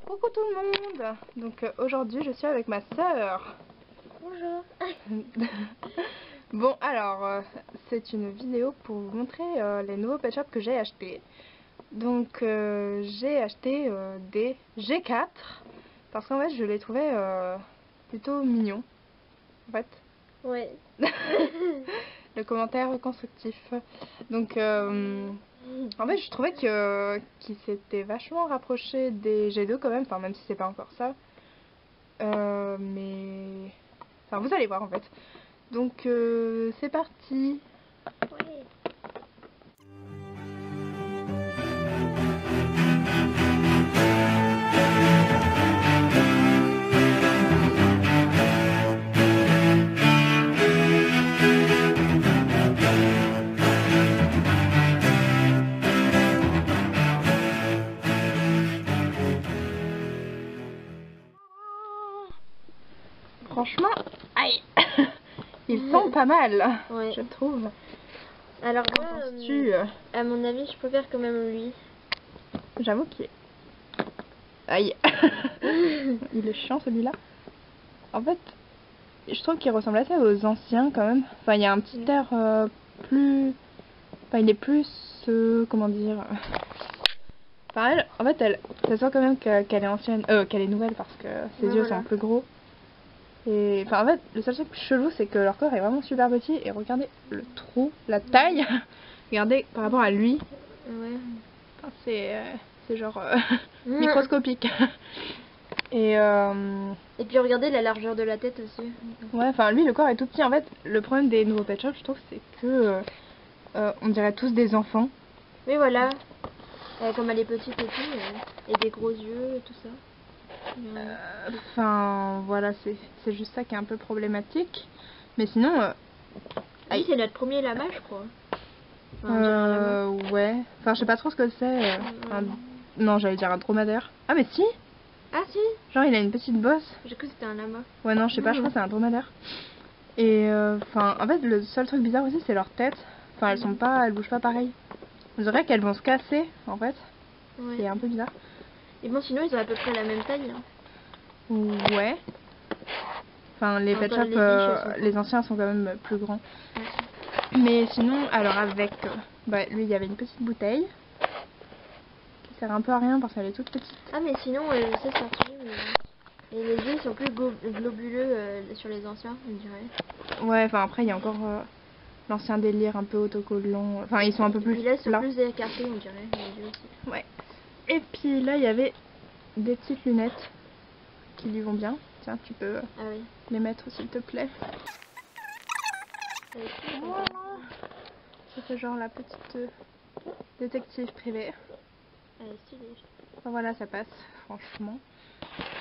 Coucou tout le monde. Donc aujourd'hui je suis avec ma sœur. Bonjour. Bon alors c'est une vidéo pour vous montrer les nouveaux pet shops que j'ai achetés. Donc j'ai acheté des G4 parce qu'en fait je les trouvais plutôt mignons. En fait. Ouais. Le commentaire constructif. Donc en fait je trouvais qu'ils s'étaient vachement rapprochés des G2 quand même, enfin même si c'est pas encore ça. Mais enfin vous allez voir en fait. Donc c'est parti. Ouais. Franchement, aïe. Ils sont pas mal, Ouais. je trouve. Alors Qu'en moi, penses-tu? à mon avis, je préfère quand même lui. J'avoue qu'il est... Aïe. Il est chiant celui-là. En fait, je trouve qu'il ressemble assez aux anciens quand même. Enfin, il y a un petit air plus... Enfin, il est plus... comment dire... Enfin, elle, en fait, ça sent quand même qu'elle est ancienne... qu'elle est nouvelle parce que ses yeux sont plus gros. Et enfin, en fait, le seul truc chelou, c'est que leur corps est vraiment super petit. Et regardez le trou, la taille. Regardez par rapport à lui. Ouais. Enfin, c'est genre microscopique. Et puis regardez la largeur de la tête aussi. ouais, enfin lui le corps est tout petit. En fait, le problème des nouveaux pet shops, je trouve, c'est que on dirait tous des enfants. Oui, voilà. Comme elle est petite et tout, et des gros yeux et tout ça. Enfin, voilà, c'est juste ça qui est un peu problématique. Mais sinon... oui, c'est notre premier lama, je crois. Enfin, ouais. Enfin, je sais pas trop ce que c'est. Non, j'allais dire un dromadaire. Ah, mais si! Ah, si! Genre, il a une petite bosse. J'ai cru que c'était un lama. Ouais, non, je sais pas, je crois que c'est un dromadaire. Et enfin, en fait, le seul truc bizarre aussi, c'est leur tête. Enfin, elles bougent pas pareil. On dirait qu'elles vont se casser, en fait. Ouais. C'est un peu bizarre. Et bon, sinon, ils ont à peu près la même taille. Hein. Ouais. Enfin, les pet shops, les anciens sont quand même plus grands. Ouais. Mais sinon, alors avec... bah, lui, il y avait une petite bouteille. Qui sert un peu à rien parce qu'elle est toute petite. Ah, mais sinon, je sais sortir. Et les yeux sont plus globuleux sur les anciens, on dirait. Ouais, enfin après, il y a encore l'ancien délire un peu autocollant. Enfin, ils sont un peu plus... Et puis là, ils sont plus écartés, on dirait, les yeux aussi. Ouais. Et puis là, il y avait des petites lunettes qui lui vont bien. Tiens, tu peux les mettre s'il te plaît. Voilà. Ça fait genre la petite détective privée. Elle est stylée. Enfin, voilà, ça passe, franchement.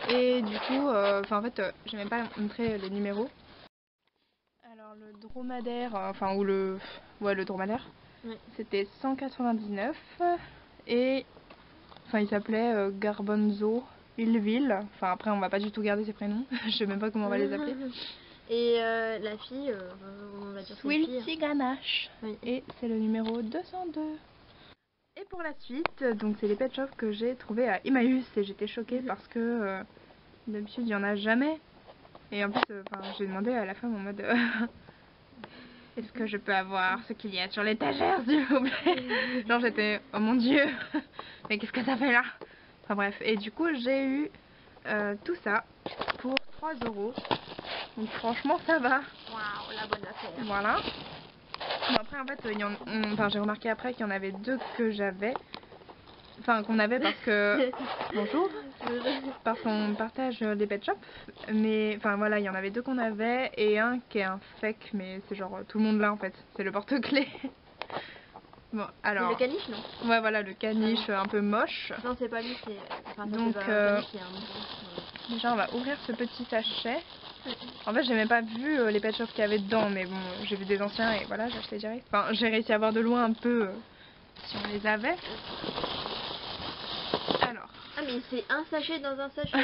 Et du coup, en fait, j'ai même pas montré les numéros. Alors le dromadaire, enfin ou le dromadaire, c'était 199 et enfin il s'appelait Garbonzo Illeville. Enfin après on va pas du tout garder ses prénoms, je sais même pas comment on va les appeler. Et la fille, on va dire Swilty Ganache. Et c'est le numéro 202. Et pour la suite, donc c'est les pet shops que j'ai trouvé à Emmaüs et j'étais choquée parce que d'habitude il y en a jamais. Et en plus, j'ai demandé à la femme en mode est-ce que je peux avoir ce qu'il y a sur l'étagère, s'il vous plaît? Genre j'étais, oh mon dieu, mais qu'est-ce que ça fait là? Enfin bref, et du coup j'ai eu tout ça pour 3 €. Donc franchement ça va. Waouh, la bonne affaire. Voilà. Bon, après en fait, j'ai remarqué après qu'il y en avait deux que j'avais. Enfin qu'on avait parce que... Bonjour. Parce qu'on partage des pet shops. Mais enfin voilà, il y en avait deux qu'on avait et un qui est un fake, mais c'est genre tout le monde là en fait. C'est le porte-clés. Bon alors... Le caniche non? Ouais voilà, le caniche un peu moche. Non c'est pas lui, c'est... Enfin, donc déjà on va ouvrir ce petit sachet. En fait j'ai même pas vu les pet shops qu'il y avait dedans, mais bon j'ai vu des anciens et voilà j'ai acheté direct. Enfin j'ai réussi à voir de loin un peu si on les avait. Alors. Ah mais c'est un sachet dans un sachet.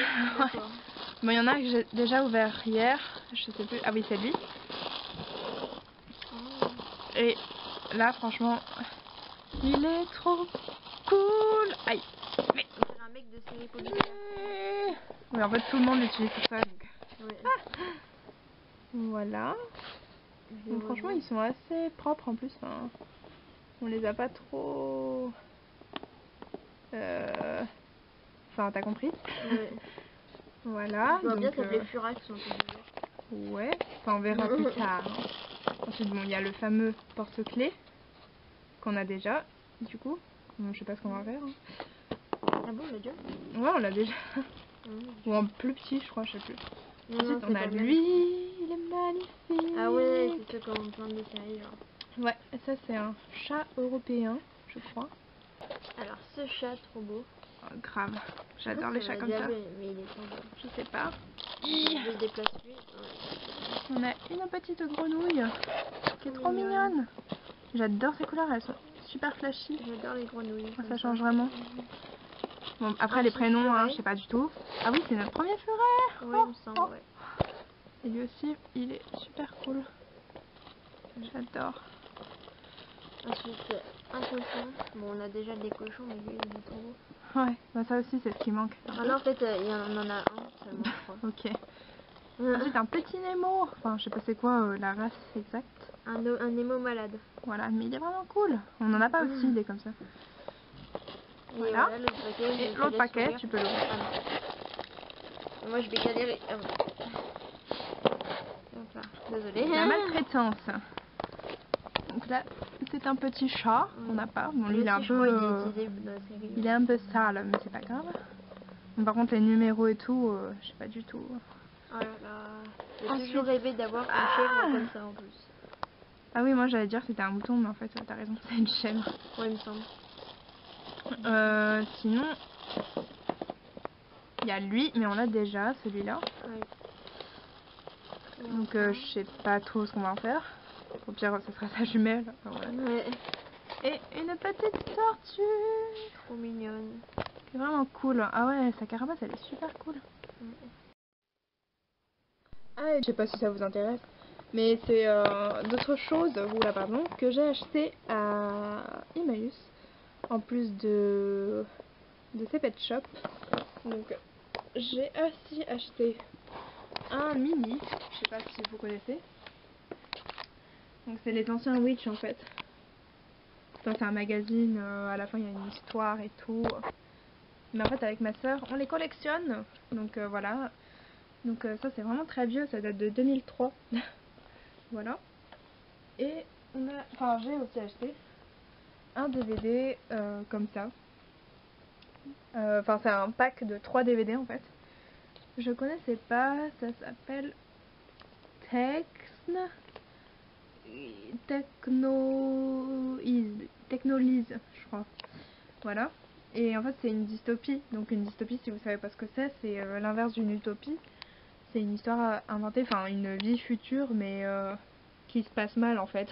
Bon il y en a un que j'ai déjà ouvert hier, je sais plus, ah oui c'est lui. Et là franchement il est trop cool. Aïe. Mais... C'est un mec de série policière. Oui, en fait, tout le monde utilise tout ça. Donc. Ouais. Voilà. Donc, franchement, ils sont assez propres en plus. Enfin, on les a pas trop. Enfin, t'as compris? Ouais. Voilà. Je vois bien donc, que les furax sont tous ouverts. ouais. Enfin, on verra plus tard. Hein. Ensuite, bon, il y a le fameux porte-clés qu'on a déjà. Du coup, je sais pas ce qu'on va faire. Hein. Ah bon, on l'a déjà? Ouais, on l'a déjà. Ou en plus petit, je crois, je sais plus. Ensuite, on a lui, il est magnifique. Ah ouais, c'est ceux comme plein de séries, genre. Ouais, ça c'est un chat européen, je crois. Alors, ce chat, trop beau. Oh, grave, j'adore les chats comme ça. Mais il est trop beau. Je sais pas. Je se déplace lui. Ouais. On a une petite grenouille qui est trop mignonne. J'adore ces couleurs, elles sont super flashy. J'adore les grenouilles. Ça change vraiment. Bon, après les prénoms, hein, je sais pas du tout. Ah oui, c'est notre premier furet. Ouais, il me semble, ouais. Et lui aussi, il est super cool. J'adore. Ensuite, un cochon. Bon, on a déjà des cochons, mais lui, il est trop beau. Ouais, bah ça aussi, c'est ce qui manque. Ah non, en fait, on en a un seulement, je crois. Ok. Ensuite, un petit Nemo. Enfin, je sais pas c'est quoi la race exacte. Un Nemo malade. Voilà, mais il est vraiment cool. On en a pas aussi, des comme ça. Et voilà. L'autre paquet, et l'autre paquet, tu peux l'ouvrir. Ah, moi, je vais galérer. Désolée. La maltraitance. Donc là, c'est un petit chat. On n'a pas. Bon, lui, il est un peu. Il est un peu sale, mais c'est pas grave. Bon, par contre, les numéros et tout, je sais pas du tout. Oh là là. J'ai toujours rêvé d'avoir une chèvre comme ça en plus. Ah oui, moi j'allais dire que c'était un mouton, mais en fait, t'as raison, c'est une chèvre. Ouais, il me semble. Sinon, il y a lui, mais on l'a déjà, celui-là. Ouais. Donc, je sais pas trop ce qu'on va en faire. Au pire, ce sera sa jumelle. Enfin, voilà. Ouais. Et une petite tortue. Trop mignonne. C'est vraiment cool. Ah ouais, sa carapace, elle est super cool. Ouais. Ah, et je sais pas si ça vous intéresse, mais c'est d'autres choses, oula pardon, que j'ai acheté à Emmaüs, en plus de ces pet shop. Donc j'ai aussi acheté un mini, je sais pas si vous connaissez. Donc c'est les anciens Witch en fait. Enfin, c'est un magazine, à la fin il y a une histoire et tout. Mais en fait avec ma soeur on les collectionne, donc voilà. Donc ça c'est vraiment très vieux, ça date de 2003. Voilà. Et on a, enfin j'ai aussi acheté un DVD comme ça. Enfin c'est un pack de 3 DVD en fait. Je connaissais pas, ça s'appelle Technolise, je crois. Voilà. Et en fait c'est une dystopie. Donc une dystopie, si vous savez pas ce que c'est l'inverse d'une utopie. C'est une histoire inventée, enfin une vie future mais qui se passe mal en fait.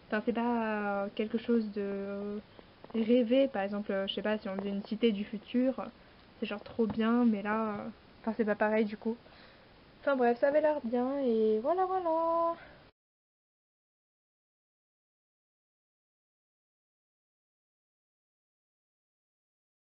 Enfin c'est pas quelque chose de rêvé, par exemple, je sais pas si on dit une cité du futur, c'est genre trop bien, mais là, enfin c'est pas pareil du coup. Enfin bref, ça avait l'air bien et voilà voilà.